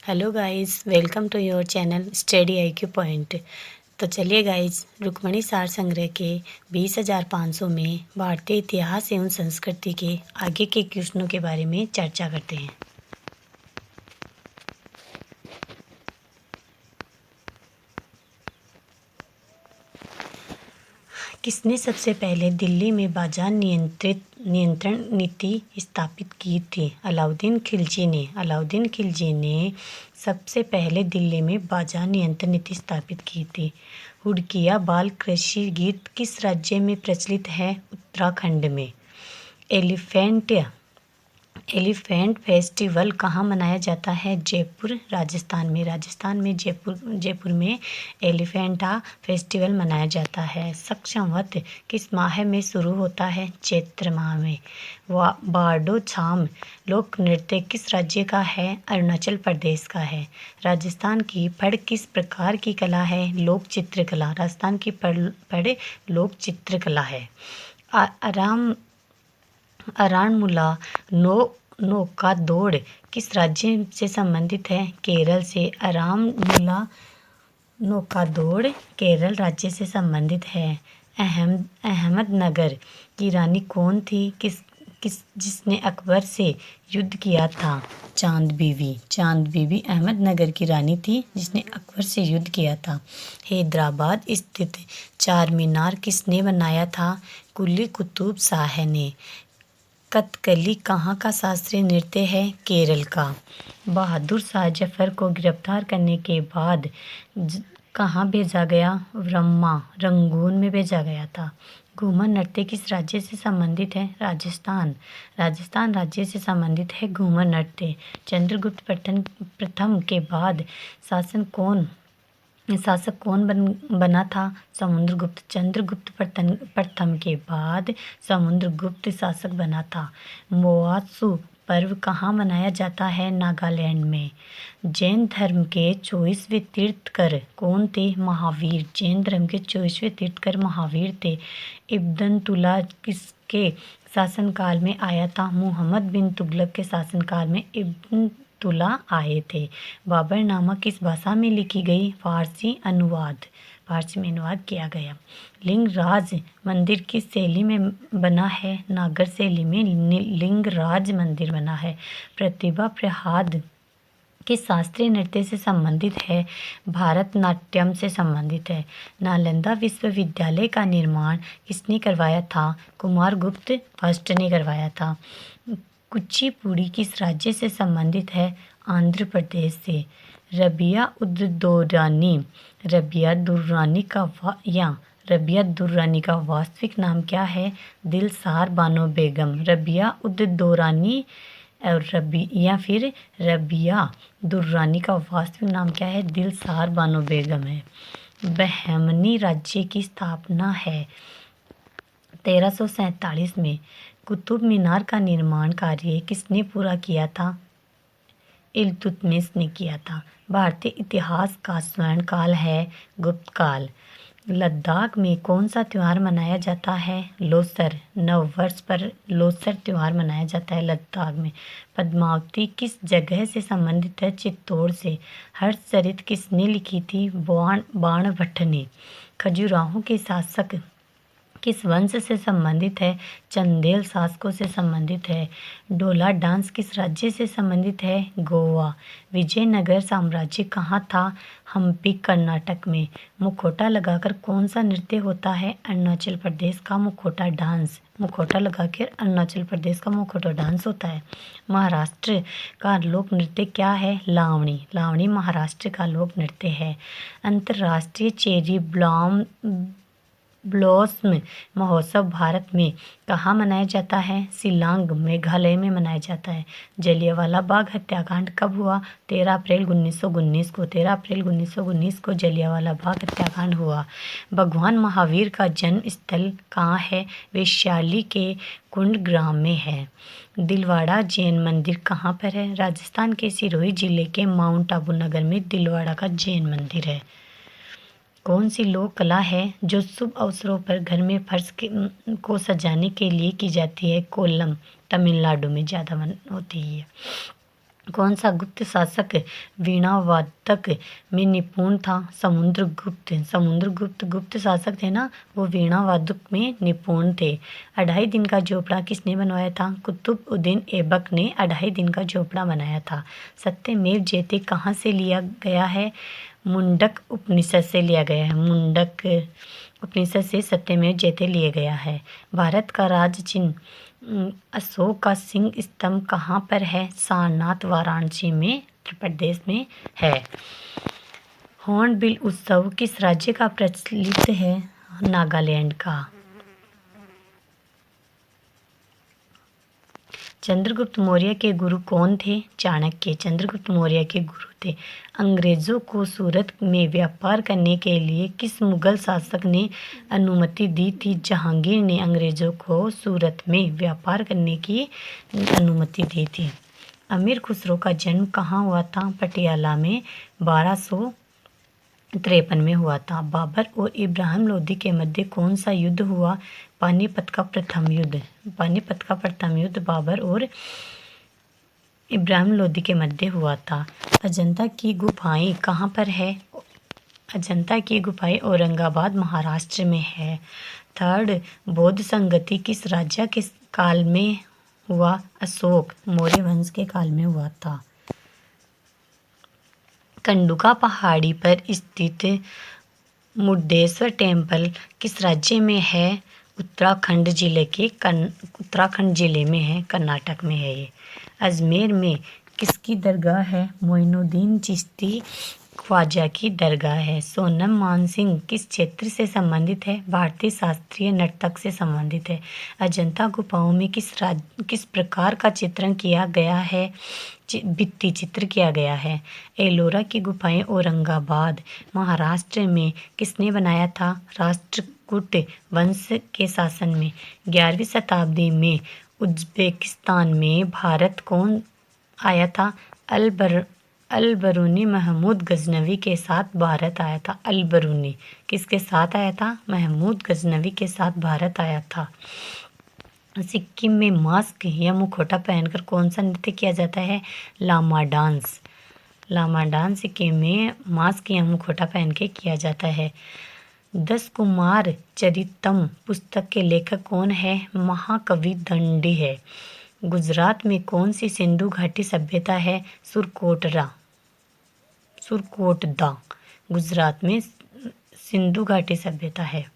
Hello guys, welcome to your channel study IQ point. तो चलिए guys, Rukmini सार संग्रह के 20,500 में भारतीय इतिहास एवं संस्कृति के आगे के क्वेश्चनों के बारे में चर्चा करते हैं। किसने सबसे पहले दिल्ली में बाजार नियंत्रण नीति स्थापित की थी? अलाउद्दीन खिलजी ने सबसे पहले दिल्ली में बाजार नियंत्रण नीति स्थापित की थी। हुडकिया बाल कृषि गीत किस राज्य में प्रचलित है? उत्तराखंड में। एलिफेंट फेस्टिवल कहाँ मनाया जाता है? जयपुर, राजस्थान में जयपुर में एलिफेंटा फेस्टिवल मनाया जाता है। संवत किस माह में शुरू होता है? चैत्र माह में। बारडो छाम लोक नृत्य किस राज्य का है? अरुणाचल प्रदेश का है। राजस्थान की फड़ किस प्रकार की कला है? लोक चित्रकला। राजस्थान की फड़ लोक चित्रकला है। अरानमुला नौकादौड़ किस राज्य से संबंधित है? केरल से। अरानमुला नौकादौड़ केरल राज्य से संबंधित है। अहमदनगर की रानी कौन थी? जिसने अकबर से युद्ध किया था? चांद बीबी अहमदनगर की रानी थी जिसने अकबर से युद्ध किया था। हैदराबाद स्थित चार मीनार किसने बनाया था? कुली कुतुब शाह ने। कथकली कहाँ का शास्त्रीय नृत्य है? केरल का। बहादुर शाह जफर को गिरफ्तार करने के बाद कहाँ भेजा गया? रंगून में भेजा गया था। घूमर नृत्य किस राज्य से संबंधित है? राजस्थान राज्य से संबंधित है घूमर नृत्य। चंद्रगुप्त प्रथम के बाद शासक कौन बना था? समुद्रगुप्त। चंद्रगुप्त प्रथम के बाद समुद्रगुप्त शासक बना था। मोआत्सु पर्व कहाँ मनाया जाता है? नागालैंड में। जैन धर्म के 24वें तीर्थंकर कौन थे? महावीर। जैन धर्म के 24वें तीर्थंकर महावीर थे। इब्न तुला किसके शासनकाल में आया था? मुहम्मद बिन तुगलक के शासनकाल में इब्न तुला आए थे। बाबरनामा किस भाषा में लिखी गई? फारसी में अनुवाद किया गया। लिंगराज मंदिर किस शैली में बना है? नागर शैली में लिंगराज मंदिर बना है। प्रतिभा प्रहाद किस शास्त्रीय नृत्य से संबंधित है? भारतनाट्यम से संबंधित है। नालंदा विश्वविद्यालय का निर्माण किसने करवाया था? कुमारगुप्त फर्स्ट ने करवाया था। कुचिपुड़ी किस राज्य से संबंधित है? आंध्र प्रदेश से। रबिया दुर्रानी का वास्तविक नाम क्या है? दिलसार बानो बेगम। रबिया उद दौरानी और रबिया दुर्रानी का वास्तविक नाम क्या है? दिलसार बानो बेगम है। बहमनी राज्य की स्थापना है 1347 में। कुतुब मीनार का निर्माण कार्य किसने पूरा किया था? इल्तुतमिश ने किया था। भारतीय इतिहास का स्वर्ण काल है गुप्त काल। लद्दाख में कौन सा त्यौहार मनाया जाता है? लोसर। नववर्ष पर लोसर त्यौहार मनाया जाता है लद्दाख में। पद्मावती किस जगह से संबंधित है? चित्तौड़ से। हर्षचरित किसने लिखी थी? बाणभट्ट ने। खजुराहो के शासक किस वंश से संबंधित है? चंदेल शासकों से संबंधित है। डोला डांस किस राज्य से संबंधित है? गोवा। विजयनगर साम्राज्य कहाँ था? हम्पी कर्नाटक में। मुखौटा लगाकर कौन सा नृत्य होता है? अरुणाचल प्रदेश का मुखौटा डांस। मुखौटा लगाकर अरुणाचल प्रदेश का मुखौटा डांस होता है। महाराष्ट्र का लोक नृत्य क्या है? लावणी महाराष्ट्र का लोक नृत्य है। अंतर्राष्ट्रीय चेरी ब्लॉसम महोत्सव भारत में कहाँ मनाया जाता है? शिलांग मेघालय में मनाया जाता है। जलियांवाला बाग हत्याकांड कब हुआ? 13 अप्रैल 1919 को। 13 अप्रैल 1919 को जलियांवाला बाग हत्याकांड हुआ। भगवान महावीर का जन्म स्थल कहाँ है? वैशाली के कुंडग्राम में है। दिलवाड़ा जैन मंदिर कहाँ पर है? राजस्थान के सिरोही जिले के माउंट आबू नगर में दिलवाड़ा का जैन मंदिर है। कौन सी लोक कला है जो शुभ अवसरों पर घर में फर्श को सजाने के लिए की जाती है? कोलम। तमिलनाडु में ज़्यादा होती है। कौन सा गुप्त शासक वीणा वादक में निपुण था? समुद्रगुप्त। समुद्रगुप्त गुप्त शासक थे ना, वो वीणा वादक में निपुण थे। 2.5 दिन का झोपड़ा किसने बनवाया था? कुतुबउद्दीन ऐबक ने 2.5 दिन का झोपड़ा बनाया था। सत्यमेव जयते कहाँ से लिया गया है? मुंडक उपनिषद से लिया गया है। मुंडक उपनिषद से सत्यमेव जयते लिया गया है। भारत का राज चिन्ह अशोक का सिंह स्तंभ कहाँ पर है? सारनाथ वाराणसी में उत्तर प्रदेश में है। हॉर्नबिल उत्सव किस राज्य का प्रचलित है? नागालैंड का। चंद्रगुप्त मौर्य के गुरु कौन थे? चाणक्य चंद्रगुप्त मौर्य के गुरु थे। अंग्रेजों को सूरत में व्यापार करने के लिए किस मुगल शासक ने अनुमति दी थी? जहांगीर ने अंग्रेजों को सूरत में व्यापार करने की अनुमति दी थी। अमीर खुसरो का जन्म कहाँ हुआ था? पटियाला में 1253 में हुआ था। बाबर और इब्राहिम लोदी के मध्य कौन सा युद्ध हुआ? पानीपत का प्रथम युद्ध। पानीपत का प्रथम युद्ध बाबर और इब्राहिम लोदी के मध्य हुआ था। अजंता की गुफाएं कहाँ पर है? अजंता की गुफाएं औरंगाबाद महाराष्ट्र में है। थर्ड, बौद्ध संगति किस राजा के काल में हुआ? अशोक मौर्य वंश के काल में हुआ था। कंडुका पहाड़ी पर स्थित मुर्डेश्वर टेम्पल किस राज्य में है? उत्तराखंड जिले में है, कर्नाटक में है ये। अजमेर में किसकी दरगाह है? मोइनुद्दीन चिश्ती ख्वाजा की दरगाह है। सोनम मानसिंह किस क्षेत्र से संबंधित है? भारतीय शास्त्रीय नर्तक से संबंधित है। अजंता गुफाओं में किस प्रकार का चित्रण किया गया है? भित्ति चित्र किया गया है। एलोरा की गुफाएं औरंगाबाद महाराष्ट्र में किसने बनाया था? राष्ट्रकूट वंश के शासन में। 11वीं शताब्दी में उज्बेकिस्तान में भारत कौन आया था? अल-बरूनी महमूद गजनवी के साथ भारत आया था। अल-बरूनी किसके साथ आया था? महमूद गजनवी के साथ भारत आया था। सिक्किम में मास्क या मुखौटा पहनकर कौन सा नृत्य किया जाता है? लामा डांस। लामा डांस सिक्किम में मास्क या मुखौटा पहन के किया जाता है। 10 कुमार चरितम पुस्तक के लेखक कौन है? महाकवि दंडी है। गुजरात में कौन सी सिंधु घाटी सभ्यता है? सुरकोटदा गुजरात में सिंधु घाटी सभ्यता है।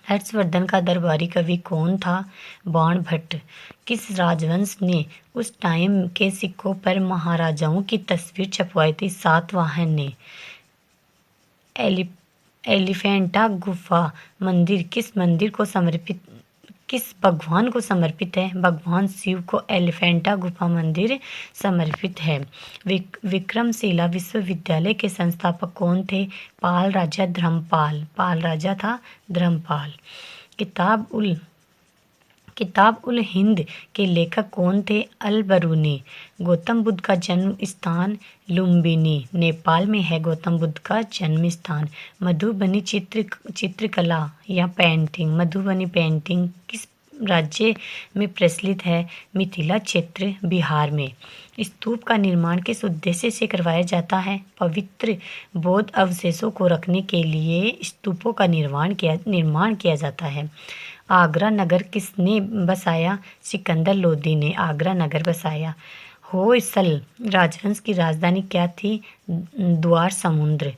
हर्षवर्धन का दरबारी कवि कौन था? बाणभट्ट। किस राजवंश ने उस टाइम के सिक्कों पर महाराजाओं की तस्वीर छपवाई थी? सातवाहन ने। एलिफेंटा गुफा मंदिर किस भगवान को समर्पित है? भगवान शिव को एलिफेंटा गुफा मंदिर समर्पित है। विक्रमशिला विश्वविद्यालय के संस्थापक कौन थे? पाल राजा धर्मपाल। पाल राजा था धर्मपाल। किताब उल हिंद के लेखक कौन थे? अल-बरूनी। गौतम बुद्ध का जन्म स्थान लुम्बिनी नेपाल में है। गौतम बुद्ध का जन्म स्थान। मधुबनी चित्रकला या पेंटिंग। मधुबनी पेंटिंग किस राज्य में प्रचलित है? मिथिला क्षेत्र बिहार में। स्तूप का निर्माण किस उद्देश्य से करवाया जाता है? पवित्र बौद्ध अवशेषों को रखने के लिए स्तूपों का निर्माण किया जाता है। आगरा नगर किसने बसाया? सिकंदर लोदी ने आगरा नगर बसाया। होयसल राजवंश की राजधानी क्या थी? द्वार समुद्र।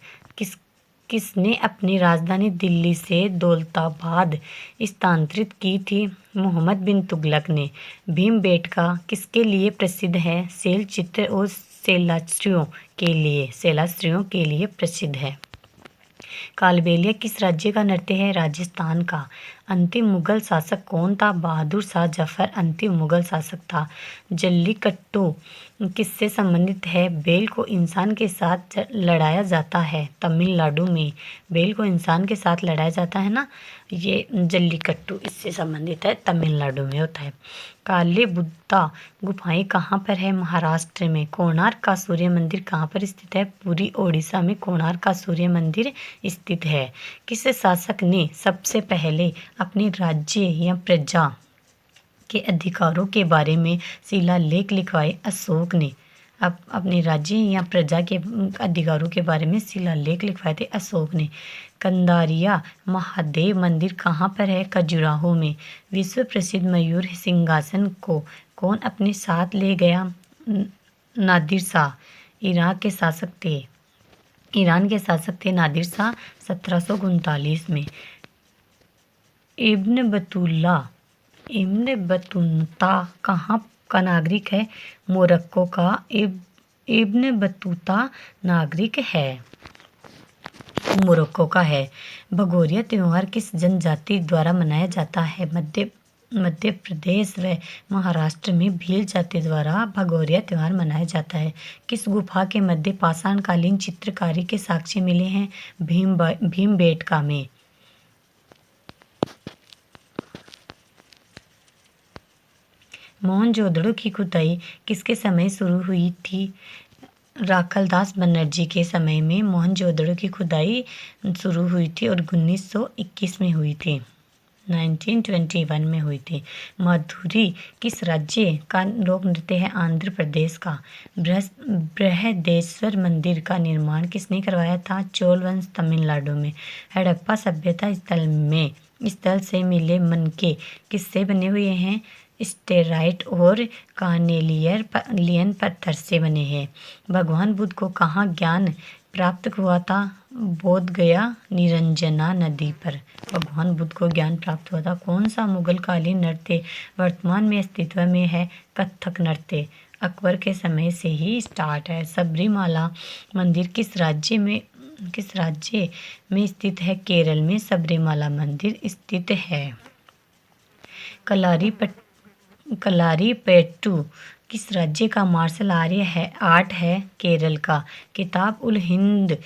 किसने अपनी राजधानी दिल्ली से दौलताबाद स्थानांतरित की थी? मोहम्मद बिन तुगलक ने। भीमबेटका किसके लिए प्रसिद्ध है? शैल चित्र और शैलाश्रियों के लिए प्रसिद्ध है। कालबेलिया किस राज्य का नृत्य है? राजस्थान का। अंतिम मुगल शासक कौन था? बहादुर शाह जफर अंतिम मुगल शासक था। जल्लीकट्टू किससे संबंधित है? बैल को इंसान के साथ लड़ाया जाता है। तमिलनाडु में बैल को इंसान के साथ लड़ाया जाता है ना, ये जल्लीकट्टू इससे संबंधित है, तमिलनाडु में होता है। काले बुद्धा गुफाएं कहाँ पर है? महाराष्ट्र में। कोणार्क का सूर्य मंदिर कहाँ पर स्थित है? पुरी ओडिशा में कोणार्क का सूर्य मंदिर स्थित है। किस शासक ने सबसे पहले अपने राज्य या प्रजा के अधिकारों के बारे में शिलालेख लिखवाए? अशोक ने। अपने राज्य या प्रजा के अधिकारों के बारे में शिलालेख लिखवाए थे अशोक ने। कंदारिया महादेव मंदिर कहाँ पर है? खजुराहो में। विश्व प्रसिद्ध मयूर सिंहासन को कौन अपने साथ ले गया? नादिर शाह। ईरान के शासक थे नादिर शाह 1739 में। इब्न बतूता कहाँ का नागरिक है? मोरक्को का। इब्न बतूता नागरिक है मोरक्को का है। भगोरिया त्योहार किस जनजाति द्वारा मनाया जाता है? मध्य प्रदेश व महाराष्ट्र में भील जाति द्वारा भगोरिया त्योहार मनाया जाता है। किस गुफा के मध्य पाषाणकालीन चित्रकारी के साक्ष्य मिले हैं? भीमबेटका में। मोहनजोदड़ो की खुदाई किसके समय शुरू हुई थी? राखलदास बनर्जी के समय में मोहनजोदड़ो की खुदाई शुरू हुई थी और 1921 में हुई थी, 1921 में हुई थी। माधुरी किस राज्य का लोक नृत्य है? आंध्र प्रदेश का। बृहदेश्वर मंदिर का निर्माण किसने करवाया था? चोल वंश तमिलनाडु में। हड़प्पा सभ्यता स्थल से मिले मनके किससे बने हुए हैं? स्टेराइट और कार्नेलियन पत्थर से बने हैं। भगवान बुद्ध को कहाँ ज्ञान प्राप्त हुआ था? बोध गया निरंजना नदी पर भगवान बुद्ध को ज्ञान प्राप्त हुआ था। कौन सा मुगल कालीन नृत्य वर्तमान में अस्तित्व में है? कथक नृत्य अकबर के समय से ही स्टार्ट है। सबरीमाला मंदिर किस राज्य में स्थित है? केरल में सबरीमाला मंदिर स्थित है। कलारीपयट्टू किस राज्य का मार्शल आर्ट है? केरल का। किताब उल हिंद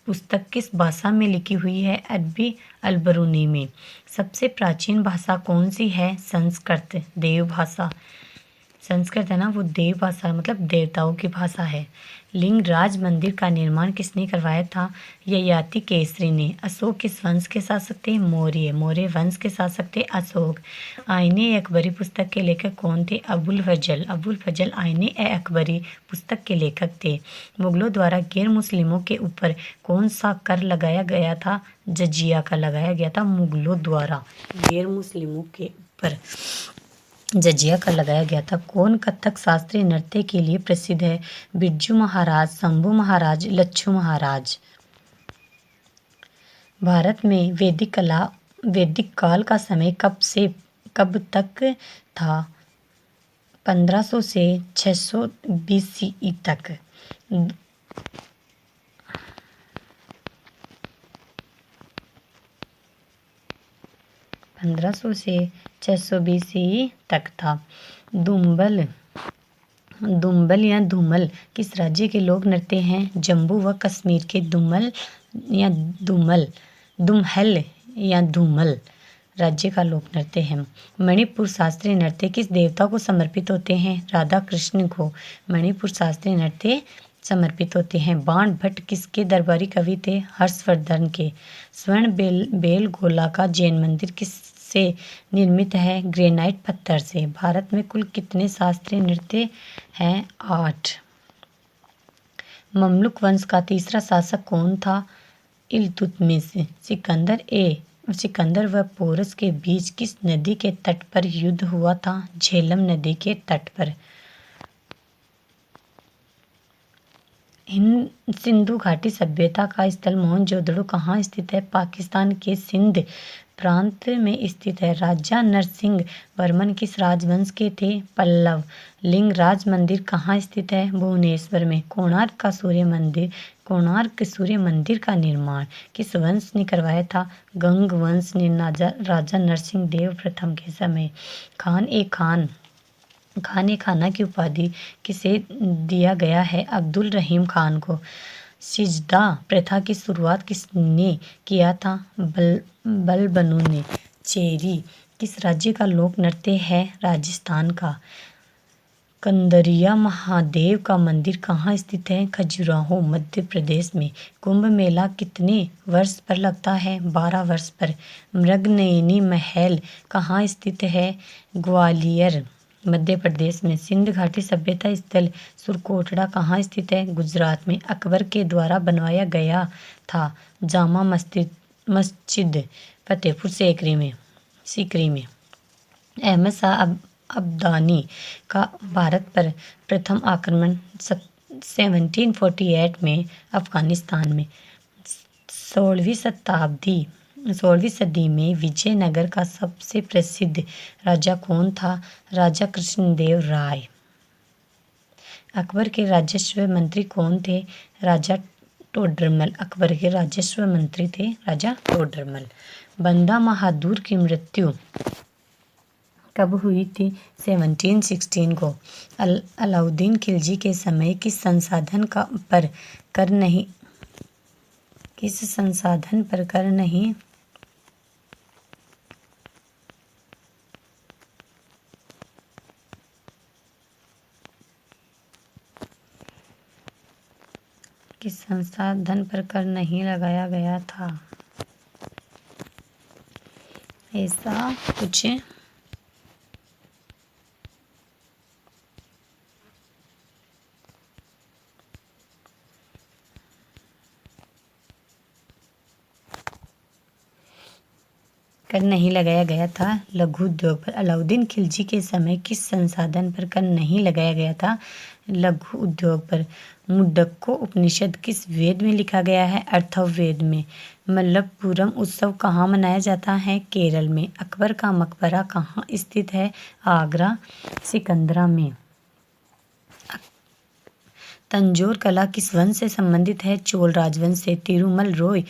पुस्तक किस भाषा में लिखी हुई है? अरबी अलबरूनी में। सबसे प्राचीन भाषा कौन सी है? संस्कृत। देव भाषा संस्कृत है ना, वो देव भाषा मतलब देवताओं की भाषा है। लिंगराज मंदिर का निर्माण किसने करवाया था? ययाति केसरी ने। अशोक किस वंश के शासक थे? मौर्य वंश के शासक थे अशोक। आईने अकबरी पुस्तक के लेखक कौन थे? अबुल फजल आईने अकबरी पुस्तक के लेखक थे। मुगलों द्वारा गैर मुस्लिमों के ऊपर कौन सा कर लगाया गया था? जजिया का लगाया गया था मुगलों द्वारा गैर मुस्लिमों के ऊपर जजिया का लगाया गया था। कौन कथक शास्त्रीय नृत्य के लिए प्रसिद्ध है? बिरजू महाराज, शंभू महाराज, लच्छू महाराज। भारत में वैदिक काल का समय कब से कब तक था? 1500 से 600 BCE तक। 1500 से 600 BCE तक था। दुम्बल या धूमल किस राज्य के लोक नृत्य हैं? जम्मू व कश्मीर के। दुम्हल या धूमल राज्य का लोक नृत्य है। मणिपुर शास्त्रीय नृत्य किस देवता को समर्पित होते हैं? राधा कृष्ण को मणिपुर शास्त्रीय नृत्य समर्पित होते हैं। बाण भट्ट किसके दरबारी कवि थे? हर्षवर्धन के। स्वर्ण बेलगोला का जैन मंदिर किससे निर्मित है? ग्रेनाइट पत्थर से। भारत में कुल कितने शास्त्रीय नृत्य हैं? 8। ममलुक वंश का तीसरा शासक कौन था? इल्तुतमिश। सिकंदर व पोरस के बीच किस नदी के तट पर युद्ध हुआ था? झेलम नदी के तट पर। सिंधु घाटी सभ्यता का स्थल मोहनजोदड़ो कहाँ स्थित है? पाकिस्तान के सिंध प्रांत में स्थित है। राजा नरसिंह वर्मन किस राजवंश के थे? पल्लव। लिंगराज मंदिर कहाँ स्थित है? भुवनेश्वर में। कोणार्क सूर्य मंदिर का निर्माण किस वंश ने करवाया था? गंग वंश ने राजा नरसिंह देव प्रथम के समय। खान खाना की उपाधि किसे दिया गया है? अब्दुल रहीम खान को। सिजदा प्रथा की शुरुआत किसने किया था? बलबनु ने। चेरी किस राज्य का लोक नृत्य है? राजस्थान का। कंदरिया महादेव का मंदिर कहाँ स्थित है? खजुराहो मध्य प्रदेश में। कुंभ मेला कितने वर्ष पर लगता है? 12 वर्ष पर। मृगनयनी महल कहाँ स्थित है? ग्वालियर। मध्य प्रदेश में। सिंध घाटी सभ्यता स्थल सुरकोटड़ा कहाँ स्थित है? गुजरात में। अकबर के द्वारा बनवाया गया था जामा मस्जिद फतेहपुर सीकरी में। अहमद शाह अब्दाली का भारत पर प्रथम आक्रमण 1748 में अफगानिस्तान में। 16वीं सदी में विजयनगर का सबसे प्रसिद्ध राजा कौन था? राजा कृष्णदेव राय। अकबर के राजस्व मंत्री कौन थे? राजा टोडरमल। अकबर के राजस्व मंत्री थे राजा टोडरमल। बंदा बहादुर की मृत्यु कब हुई थी? 1716 को। अलाउद्दीन खिलजी के समय किस संसाधन पर कर नहीं लगाया गया था? ऐसा कुछ कर नहीं लगाया गया था। लघु उद्योग पर। अलाउद्दीन खिलजी के समय किस संसाधन पर कर नहीं लगाया गया था? लघु उद्योग पर। मुंडको उपनिषद किस वेद में लिखा गया है? अथर्ववेद में। मलप्पुरम उत्सव कहाँ मनाया जाता है? केरल में। अकबर का मकबरा कहाँ स्थित है? आगरा सिकंदरा में। तंजौर कला किस वंश से संबंधित है? चोल राजवंश से। तिरुमल रोय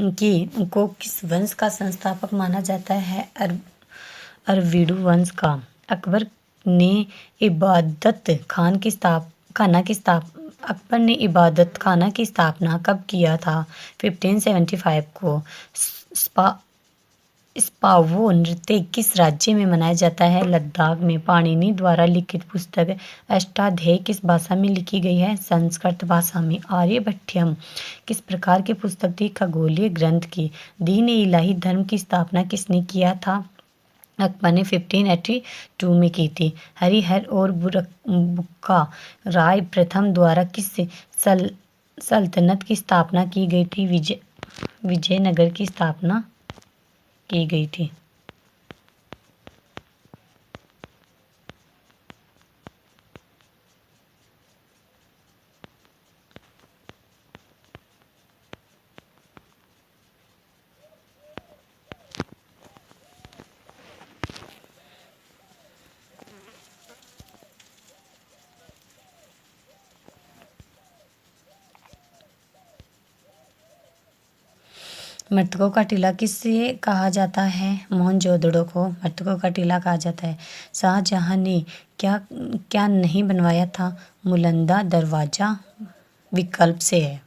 को किस वंश का संस्थापक माना जाता है? अरविडू वंश का। अकबर ने इबादत खाना की स्थापना कब किया था? 1575 को। स्पावो नृत्य किस राज्य में मनाया जाता है? लद्दाख में। पाणिनि द्वारा लिखित पुस्तक अष्टाध्यायी किस भाषा में लिखी गई है? संस्कृत भाषा में। आर्यभट्टयम किस प्रकार की पुस्तक थी? खगोलीय ग्रंथ की। दीन ए इलाही धर्म की स्थापना किसने किया था? अकबर ने 1582 में की थी। हरिहर और बुक्का राय प्रथम द्वारा किस सल्तनत की स्थापना की गई थी? विजयनगर की स्थापना की गई थी। मृतकों का टीला किसे कहा जाता है? मोहनजोदड़ो को मृतकों का टीला कहा जाता है। शाहजहां ने क्या नहीं बनवाया था? मुलंदा दरवाजा विकल्प से है।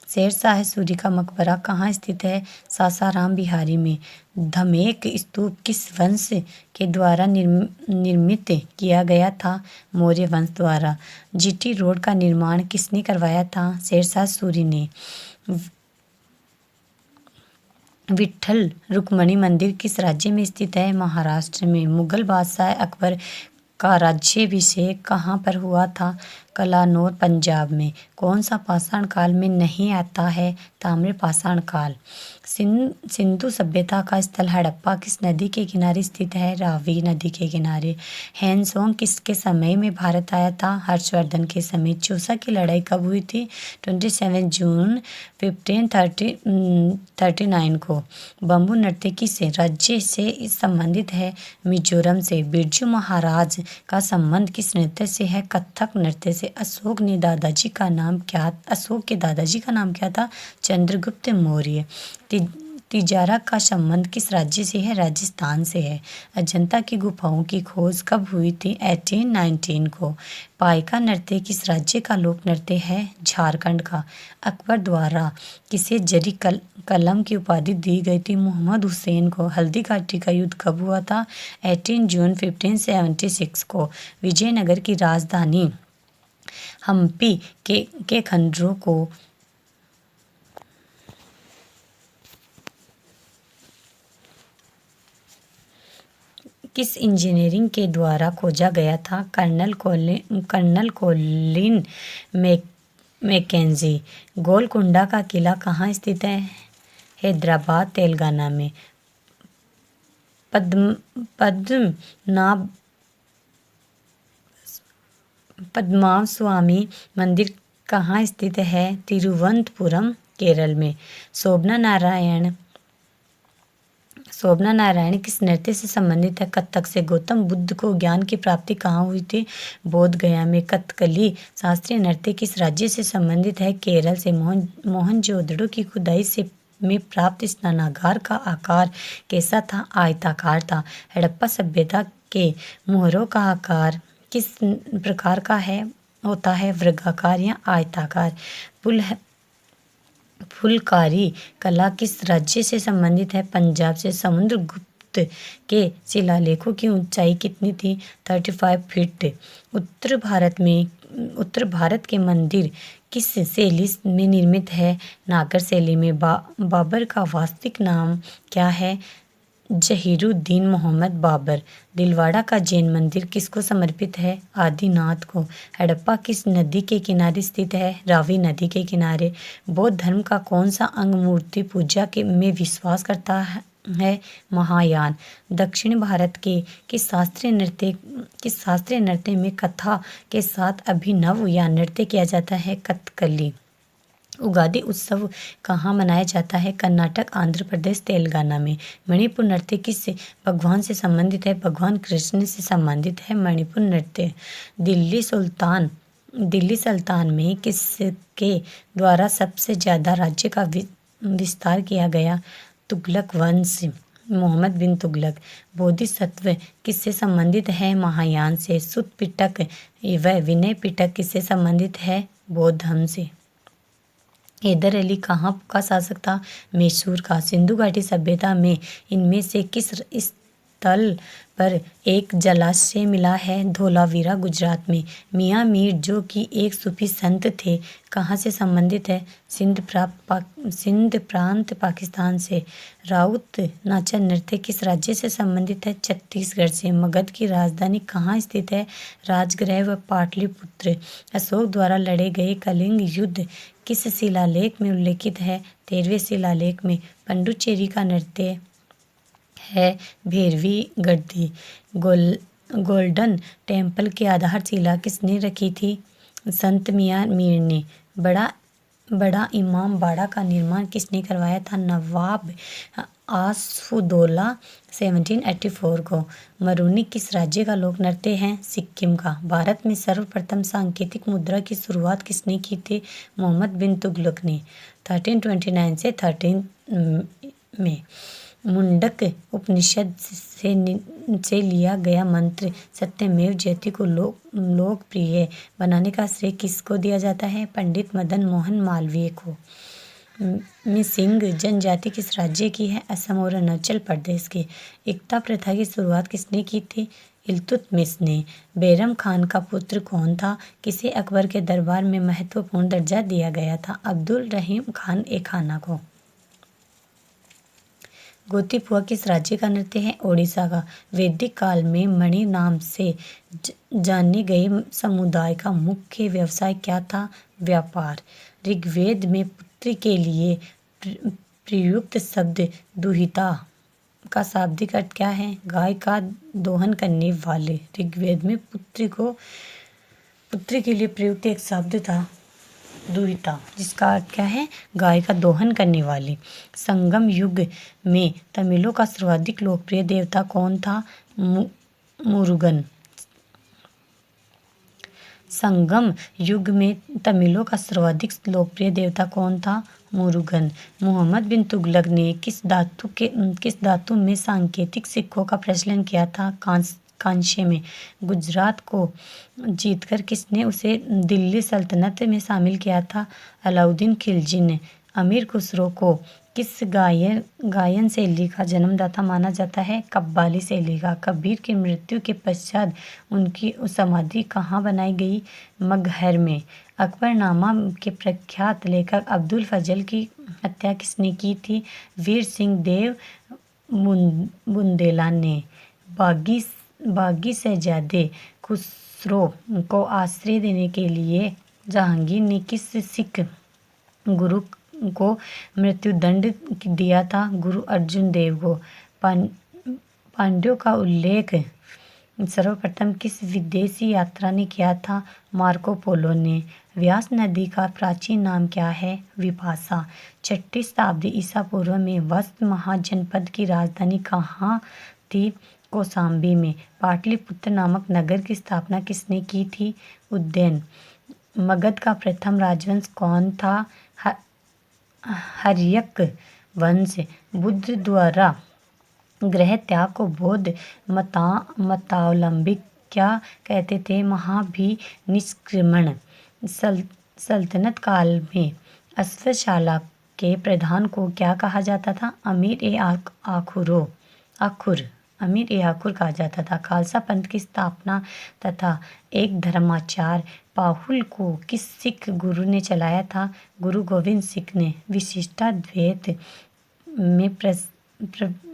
शेरशाह सूरी का मकबरा कहाँ स्थित है? सासाराम बिहारी में। धमेक स्तूप किस वंश के द्वारा निर्मित किया गया था? मौर्य वंश द्वारा। जीटी रोड का निर्माण किसने करवाया था? शेरशाह सूरी ने। विट्ठल रुक्मणी मंदिर किस राज्य में स्थित है? महाराष्ट्र में। मुगल बादशाह अकबर का राज्याभिषेक कहाँ पर हुआ था? कलानौर पंजाब में। कौन सा पाषाण काल में नहीं आता है? ताम्र पाषाण काल। सिंधु सभ्यता का स्थल हड़प्पा किस नदी के किनारे स्थित है? रावी नदी के किनारे। हैनसोंग किसके समय में भारत आया था? हर्षवर्धन के समय। चौसा की लड़ाई कब हुई थी? 27 जून 1539 को। बम्बू नृत्य किस राज्य से संबंधित है? मिजोरम से। बिरजू महाराज का संबंध किस नृत्य से है? कथक नृत्य से। अशोक के दादाजी का नाम क्या था? चंद्रगुप्त मौर्य। तिजारा का संबंध किस राज्य से है? राजस्थान से है। अजंता की गुफाओं की खोज कब हुई थी? 1819 को। पाइका नृत्य किस राज्य का लोक नृत्य है? झारखंड का। अकबर द्वारा किसे जरी कलम की उपाधि दी गई थी? मोहम्मद हुसैन को। हल्दी घाटी का युद्ध कब हुआ था? 18 जून 1576 को। विजयनगर की राजधानी हम्पी के खंडरों को किस इंजीनियरिंग के द्वारा खोजा गया था? Colonel Colin McKenzie. गोलकुंडा का किला कहाँ स्थित है? हैदराबाद, तेलंगाना में। पद्मनाभस्वामी मंदिर कहाँ स्थित है? तिरुवनंतपुरम, केरल में। शोभना नारायण किस नृत्य से संबंधित है? कथक से। गौतम बुद्ध को ज्ञान की प्राप्ति कहाँ हुई थी? बोध गया में। कथकली शास्त्रीय नृत्य किस राज्य से संबंधित है? केरल से। मोहनजोदड़ो की खुदाई से में प्राप्त स्नानागार का आकार कैसा था? आयताकार था। हड़प्पा सभ्यता के मोहरों का आकार किस प्रकार का होता है? वर्गाकार या आयताकार। फुलकारी कला किस राज्य से संबंधित है? पंजाब से। समुद्रगुप्त के शिलालेखों की ऊंचाई कितनी थी? 35 फीट। उत्तर भारत के मंदिर किस शैली में निर्मित है? नागर शैली में। बाबर का वास्तविक नाम क्या है? जहीरुद्दीन मोहम्मद बाबर। दिलवाड़ा का जैन मंदिर किसको समर्पित है? आदिनाथ को। हड़प्पा किस नदी के किनारे स्थित है? रावी नदी के किनारे। बौद्ध धर्म का कौन सा अंग मूर्ति पूजा में विश्वास करता है? महायान। दक्षिण भारत के किस शास्त्रीय नृत्य में कथा के साथ अभिनव या नृत्य किया जाता है? कथकली। उगादि उत्सव कहाँ मनाया जाता है? कर्नाटक, आंध्र प्रदेश, तेलंगाना में। मणिपुर नृत्य किस भगवान से संबंधित है? भगवान कृष्ण से संबंधित है मणिपुर नृत्य। दिल्ली सुल्तान में किसके द्वारा सबसे ज्यादा राज्य का विस्तार किया गया? तुगलक वंश। मोहम्मद बिन तुगलक। बोधिसत्व किससे संबंधित है? महायान से। सुत्त पिटक व विनय पिटक किससे संबंधित है? बौद्ध धर्म से। हैदर अली कहाँ का शासक था? मैसूर का। सिंधु घाटी सभ्यता में इनमें से किस स्थल पर एक जलाशय मिला है? धोलावीरा, गुजरात में। मियाँ मीर जो कि एक सूफी संत थे कहाँ से संबंधित है? सिंध प्रांत, पाकिस्तान से। राउत नाचा नृत्य किस राज्य से संबंधित है? छत्तीसगढ़ से। मगध की राजधानी कहाँ स्थित है? राजगृह व पाटलिपुत्र। अशोक द्वारा लड़े गए कलिंग युद्ध किस शिलालेख में उल्लेखित है? 13वें शिलालेख में। पंडुचेरी का नृत्य है भैरवी गद्दी। गोल्डन टेम्पल की आधारशिला किसने रखी थी? संत मियाँ मीर ने। बड़ा इमाम बाड़ा का निर्माण किसने करवाया था? नवाब आसफुद्दौला 1784 को। मरूनी किस राज्य का लोक नृत्य है? सिक्किम का। भारत में सर्वप्रथम सांकेतिक मुद्रा की शुरुआत किसने की थी? मोहम्मद बिन तुगलक ने। 1329 से 13 में। मुंडक उपनिषद से लिया गया मंत्र सत्यमेव जयते को लोकप्रिय बनाने का श्रेय किसको दिया जाता है? पंडित मदन मोहन मालवीय को। मिसिंग जनजाति किस राज्य की है? असम और अरुणाचल प्रदेश की। एकता प्रथा की शुरुआत किसने की थी? इल्तुतमिश ने। बैरम खान का पुत्र कौन था? किसे अकबर के दरबार में महत्वपूर्ण दर्जा दिया गया था? अब्दुल रहीम खान ए खाना को। गोतीपुआ किस राज्य का नृत्य है? ओडिशा का। वैदिक काल में मणि नाम से जाने गए समुदाय का मुख्य व्यवसाय क्या था? व्यापार। ऋग्वेद में पुत्री के लिए प्रयुक्त शब्द दुहिता का शाब्दिक अर्थ क्या है? गाय का दोहन करने वाले। ऋग्वेद में पुत्री के लिए प्रयुक्त एक शब्द था दुहिता, जिसका अर्थ क्या है? गाय का दोहन करने वाली। संगम युग में तमिलों का सर्वाधिक लोकप्रिय देवता कौन था? मुरुगन। संगम युग में तमिलों का सर्वाधिक लोकप्रिय देवता कौन था? मुरुगन। मोहम्मद बिन तुगलक ने किस धातु में सांकेतिक सिक्कों का प्रचलन किया था? कांस्य में। गुजरात को जीतकर किसने उसे दिल्ली सल्तनत में शामिल किया था? अलाउद्दीन खिलजी ने। अमीर खुसरो को किस गायन शैली का जन्मदाता माना जाता है? कव्वाली शैली का। कबीर की मृत्यु के पश्चात उनकी समाधि कहाँ बनाई गई? मगहर में। अकबरनामा के प्रख्यात लेखक अब्दुल फजल की हत्या किसने की थी? वीर सिंह देव बुंदेला ने। बागी बागी शहजादे खुसरो को आश्रय देने के लिए जहांगीर ने किस सिख गुरु को मृत्युदंड दिया था? गुरु अर्जुन देव को। पांड्यों का उल्लेख सर्वप्रथम किस विदेशी यात्रा ने किया था? मार्को पोलो ने। व्यास नदी का प्राचीन नाम क्या है? विपाशा। 6ठी शताब्दी ईसा पूर्व में वस्त महाजनपद की राजधानी कहाँ थी? कौशाम्बी में। पाटलिपुत्र नामक नगर की स्थापना किसने की थी? उदयन। मगध का प्रथम राजवंश कौन था? हर्यक वंश। बुद्ध द्वारा गृह त्याग को बौद्ध मतावलंबी क्या कहते थे? महाभिनिष्क्रमण। सल्तनत काल में अश्वशाला के प्रधान को क्या कहा जाता था? अमीर ए आखुर कहा जाता था। खालसा पंथ की स्थापना तथा एक धर्माचार्य पाहुल को किस सिख गुरु ने चलाया था? गुरु गोविंद सिंह ने।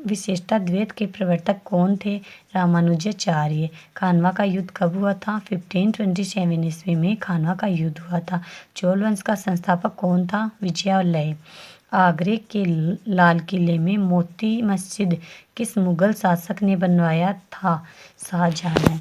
विशिष्टाद्वैत के प्रवर्तक कौन थे? रामानुजाचार्य। खानवा का युद्ध कब हुआ था? 1527 ईस्वी में खानवा का युद्ध हुआ था। चोल वंश का संस्थापक कौन था? विजयालय। आगरे के लाल किले में मोती मस्जिद किस मुगल शासक ने बनवाया था? शाहजहां ने।